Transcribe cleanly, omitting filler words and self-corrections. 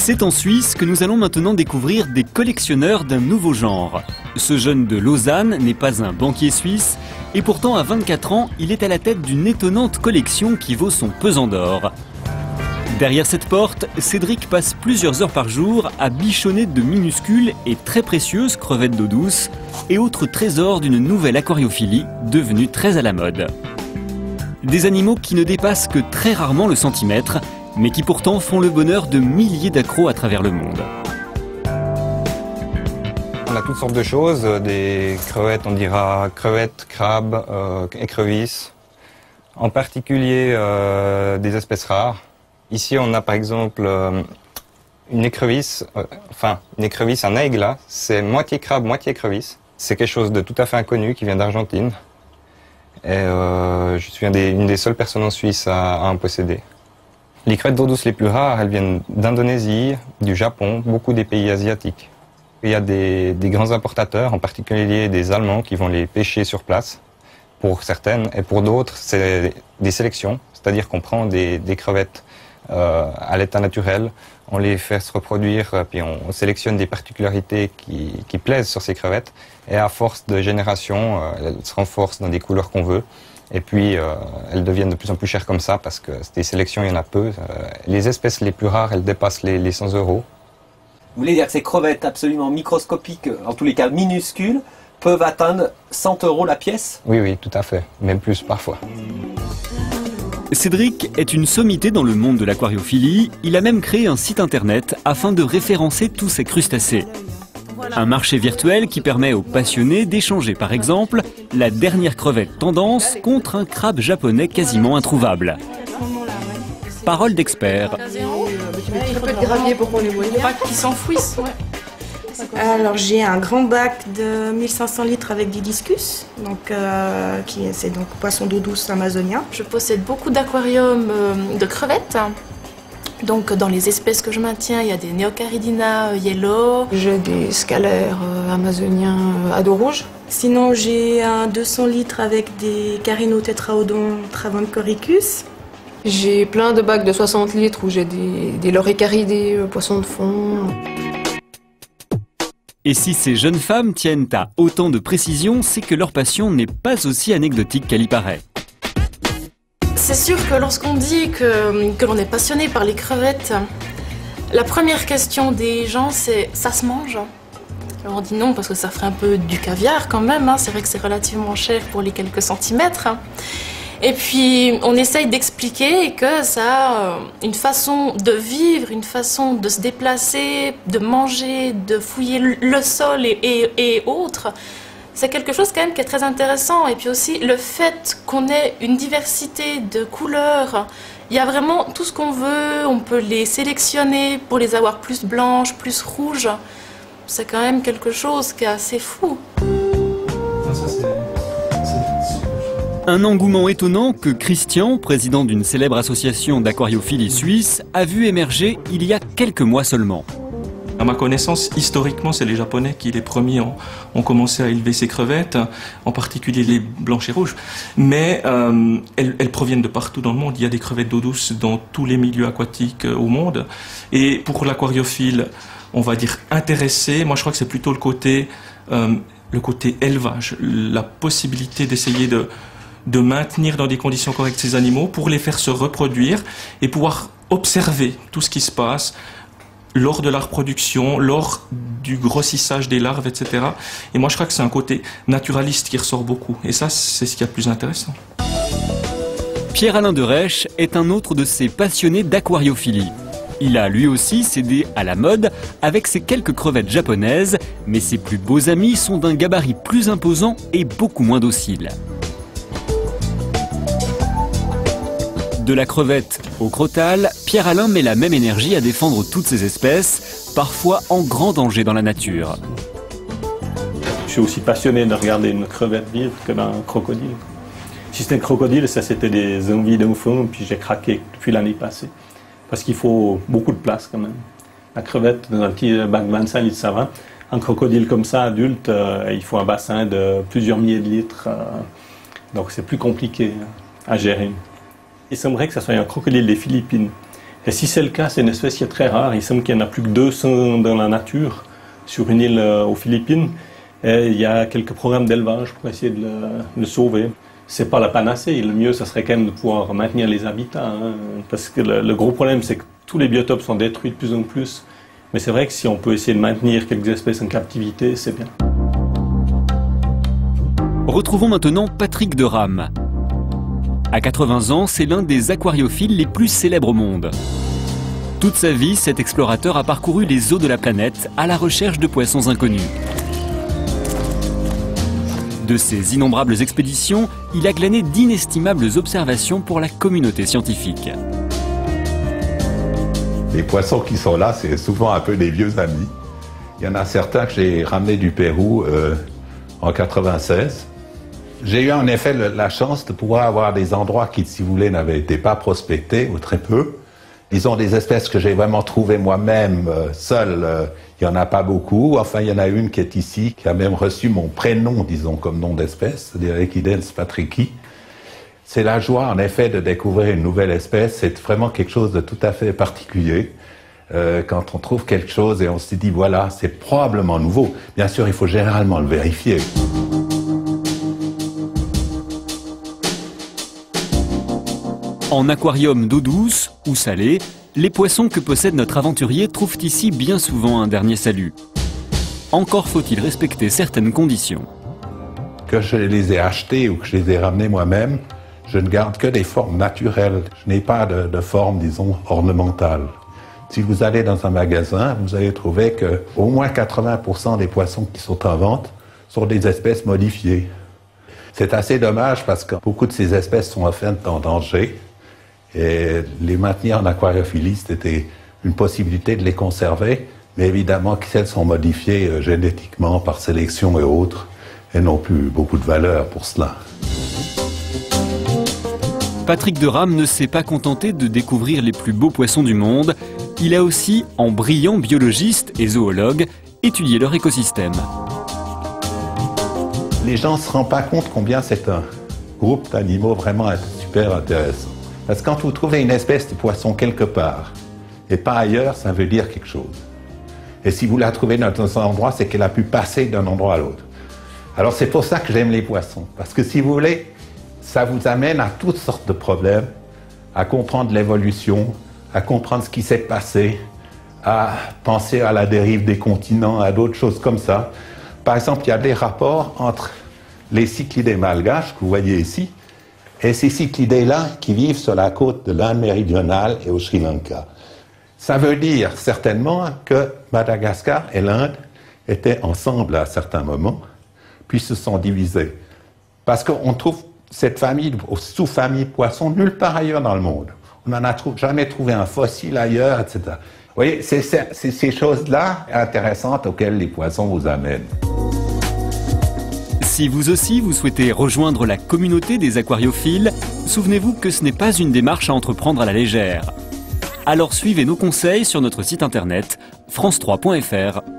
C'est en Suisse que nous allons maintenant découvrir des collectionneurs d'un nouveau genre. Ce jeune de Lausanne n'est pas un banquier suisse, et pourtant à 24 ans, il est à la tête d'une étonnante collection qui vaut son pesant d'or. Derrière cette porte, Cédric passe plusieurs heures par jour à bichonner de minuscules et très précieuses crevettes d'eau douce et autres trésors d'une nouvelle aquariophilie devenue très à la mode. Des animaux qui ne dépassent que très rarement le centimètre, mais qui pourtant font le bonheur de milliers d'accros à travers le monde. On a toutes sortes de choses, des crevettes, on dira crevettes, crabes, écrevisses, en particulier des espèces rares. Ici on a par exemple une écrevisse, un aigle là, c'est moitié crabe, moitié écrevisse. C'est quelque chose de tout à fait inconnu qui vient d'Argentine. Et je suis une des seules personnes en Suisse à en posséder. Les crevettes d'eau douce les plus rares, elles viennent d'Indonésie, du Japon, beaucoup des pays asiatiques. Il y a des grands importateurs, en particulier des Allemands, qui vont les pêcher sur place, pour certaines, et pour d'autres, c'est des sélections, c'est-à-dire qu'on prend des crevettes à l'état naturel, on les fait se reproduire, puis on sélectionne des particularités qui plaisent sur ces crevettes, et à force de génération, elles se renforcent dans des couleurs qu'on veut. Et puis, elles deviennent de plus en plus chères comme ça, parce que des sélections, il y en a peu. Les espèces les plus rares, elles dépassent les 100 €. Vous voulez dire que ces crevettes absolument microscopiques, en tous les cas minuscules, peuvent atteindre 100 € la pièce? Oui, oui, tout à fait. Même plus parfois. Cédric est une sommité dans le monde de l'aquariophilie. Il a même créé un site internet afin de référencer tous ces crustacés. Un marché virtuel qui permet aux passionnés d'échanger par exemple la dernière crevette tendance contre un crabe japonais quasiment introuvable. Parole d'expert. Il faut être gravier pour qu'on les voie. Pas qu'ils s'enfouissent. Alors j'ai un grand bac de 1500 litres avec d'hibiscus, c'est donc poisson d'eau douce amazonien. Je possède beaucoup d'aquariums de crevettes. Donc dans les espèces que je maintiens, il y a des Neocaridina yellow. J'ai des scalaires amazoniens à dos rouge. Sinon j'ai un 200 litres avec des Carinotetraodon travancoriacus. J'ai plein de bacs de 60 litres où j'ai des Loricaridés, poissons de fond. Et si ces jeunes femmes tiennent à autant de précision, c'est que leur passion n'est pas aussi anecdotique qu'elle y paraît. C'est sûr que lorsqu'on dit que l'on est passionné par les crevettes, la première question des gens c'est « ça se mange ?» Alors on dit non parce que ça ferait un peu du caviar quand même, c'est vrai que c'est relativement cher pour les quelques centimètres. Et puis on essaye d'expliquer que ça a une façon de vivre, une façon de se déplacer, de manger, de fouiller le sol et autres. C'est quelque chose quand même qui est très intéressant. Et puis aussi le fait qu'on ait une diversité de couleurs. Il y a vraiment tout ce qu'on veut, on peut les sélectionner pour les avoir plus blanches, plus rouges. C'est quand même quelque chose qui est assez fou. Un engouement étonnant que Christian, président d'une célèbre association d'aquariophilie suisse, a vu émerger il y a quelques mois seulement. À ma connaissance, historiquement, c'est les Japonais qui, les premiers, ont commencé à élever ces crevettes, en particulier les blanches et rouges. Mais elles proviennent de partout dans le monde. Il y a des crevettes d'eau douce dans tous les milieux aquatiques au monde. Et pour l'aquariophile, on va dire intéressé, moi je crois que c'est plutôt le côté élevage, la possibilité d'essayer de maintenir dans des conditions correctes ces animaux pour les faire se reproduire et pouvoir observer tout ce qui se passe lors de la reproduction, lors du grossissage des larves, etc. Et moi, je crois que c'est un côté naturaliste qui ressort beaucoup. Et ça, c'est ce qu'il y a de plus intéressant. Pierre-Alain Derèche est un autre de ces passionnés d'aquariophilie. Il a lui aussi cédé à la mode avec ses quelques crevettes japonaises, mais ses plus beaux amis sont d'un gabarit plus imposant et beaucoup moins docile. De la crevette au crotale, Pierre-Alain met la même énergie à défendre toutes ces espèces, parfois en grand danger dans la nature. Je suis aussi passionné de regarder une crevette vivre que d'un crocodile. Si c'était un crocodile, ça c'était des envies d'enfant, puis j'ai craqué depuis l'année passée. Parce qu'il faut beaucoup de place quand même. La crevette, dans un petit bac de 25 litres, ça va. Un crocodile comme ça, adulte, il faut un bassin de plusieurs milliers de litres. Donc c'est plus compliqué à gérer. Il semblerait que ce soit un crocodile des Philippines. Et si c'est le cas, c'est une espèce qui est très rare. Il semble qu'il n'y en a plus que 200 dans la nature, sur une île aux Philippines. Et il y a quelques programmes d'élevage pour essayer de le sauver. C'est pas la panacée. Le mieux, ça serait quand même de pouvoir maintenir les habitats. Parce que le gros problème, c'est que tous les biotopes sont détruits de plus en plus. Mais c'est vrai que si on peut essayer de maintenir quelques espèces en captivité, c'est bien. Retrouvons maintenant Patrick de Rame. À 80 ans, c'est l'un des aquariophiles les plus célèbres au monde. Toute sa vie, cet explorateur a parcouru les eaux de la planète à la recherche de poissons inconnus. De ses innombrables expéditions, il a glané d'inestimables observations pour la communauté scientifique. Les poissons qui sont là, c'est souvent un peu des vieux amis. Il y en a certains que j'ai ramenés du Pérou en 96. J'ai eu en effet la chance de pouvoir avoir des endroits qui, si vous voulez, n'avaient été pas prospectés ou très peu. Disons des espèces que j'ai vraiment trouvées moi-même seul. Il n'y en a pas beaucoup. Enfin, il y en a une qui est ici, qui a même reçu mon prénom, disons, comme nom d'espèce, c'est-à-dire Equidens patricki. C'est la joie, en effet, de découvrir une nouvelle espèce. C'est vraiment quelque chose de tout à fait particulier. Quand on trouve quelque chose et on se dit, voilà, c'est probablement nouveau. Bien sûr, il faut généralement le vérifier. En aquarium d'eau douce ou salée, les poissons que possède notre aventurier trouvent ici bien souvent un dernier salut. Encore faut-il respecter certaines conditions. Que je les ai achetés ou que je les ai ramenés moi-même, je ne garde que des formes naturelles. Je n'ai pas de forme, disons, ornementale. Si vous allez dans un magasin, vous allez trouver que au moins 80% des poissons qui sont en vente sont des espèces modifiées. C'est assez dommage parce que beaucoup de ces espèces sont en fait en danger. Et les maintenir en aquariophilie, c'était une possibilité de les conserver, mais évidemment que celles sont modifiées génétiquement par sélection et autres, elles n'ont plus beaucoup de valeur pour cela. Patrick de Rame ne s'est pas contenté de découvrir les plus beaux poissons du monde, il a aussi, en brillant biologiste et zoologue, étudié leur écosystème. Les gens ne se rendent pas compte combien c'est un groupe d'animaux vraiment super intéressant. Parce que quand vous trouvez une espèce de poisson quelque part, et pas ailleurs, ça veut dire quelque chose. Et si vous la trouvez dans un endroit, c'est qu'elle a pu passer d'un endroit à l'autre. Alors c'est pour ça que j'aime les poissons. Parce que si vous voulez, ça vous amène à toutes sortes de problèmes, à comprendre l'évolution, à comprendre ce qui s'est passé, à penser à la dérive des continents, à d'autres choses comme ça. Par exemple, il y a des rapports entre les cyclidés malgaches, que vous voyez ici, et ces cyclidés-là qui vivent sur la côte de l'Inde méridionale et au Sri Lanka. Ça veut dire certainement que Madagascar et l'Inde étaient ensemble à certains moments, puis se sont divisés. Parce qu'on trouve cette famille, sous-famille poisson, nulle part ailleurs dans le monde. On n'en a jamais trouvé un fossile ailleurs, etc. Vous voyez, c'est ces choses-là intéressantes auxquelles les poissons vous amènent. Si vous aussi vous souhaitez rejoindre la communauté des aquariophiles, souvenez-vous que ce n'est pas une démarche à entreprendre à la légère. Alors suivez nos conseils sur notre site internet france3.fr.